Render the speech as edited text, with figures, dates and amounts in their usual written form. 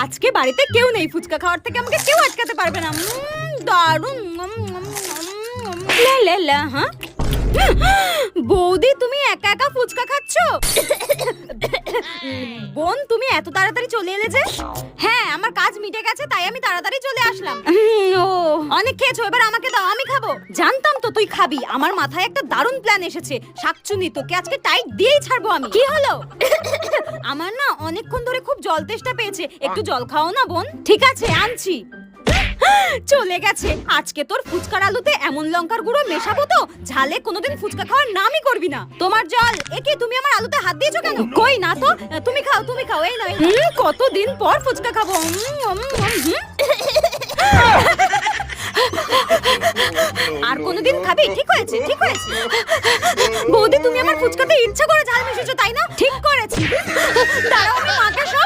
আজকে বাড়িতে কেউ নেই, ফুচকা খাওয়ার থেকে আমাকে কেউ আটকাতে পারবে না। দারুণ। হ্যাঁ বৌদি, তুমি একা একা ফুচকা খাচ্ছ? বোন, তুমি এত তাড়াতাড়ি চলে এলে যে? হ্যাঁ, আমার কাজ মিটে গেছে, তাই আমি তাড়াতাড়ি চলে আসলাম। ও, অনেক খেয়েছো, এবার আমাকে দাও, আমি খাবো। জানতাম তো তুই খাবি। আমার মাথায় একটা দারুণ প্ল্যান এসেছে। শাকচুনি, তোকে আজকে টাইট দিয়েই ছাড়বো আমি। কি হলো? আমার না অনেকক্ষণ ধরে খুব জল তেষ্টা পেয়েছে, একটু জল খাও না বোন। ঠিক আছে, আনছি। চলে গেছে। আজকে তোর ফুচকার আলুতে এমন লঙ্কার গুঁড়ো মেশাবো তো ঝালে কোনোদিন ফুচকা খাওয়ার নামই করবি না। তোমার জল। একে, তুমি আমার আলুতে হাত দিয়েছো কেন? কই না তো। তুমি খাও, তুমি খাও। এই নয়, কতদিন পর ফুচকা খাবো। আর কোনোদিন খাবি? ঠিক হয়েছে, ঠিক হয়েছে। বৌদি, তুমি আমার ফুচকাতে ইচ্ছা করে ঝাল মিশিয়েছো, তাই না? ঠিক করেছি। দাঁড়াও, আমি মাকে সব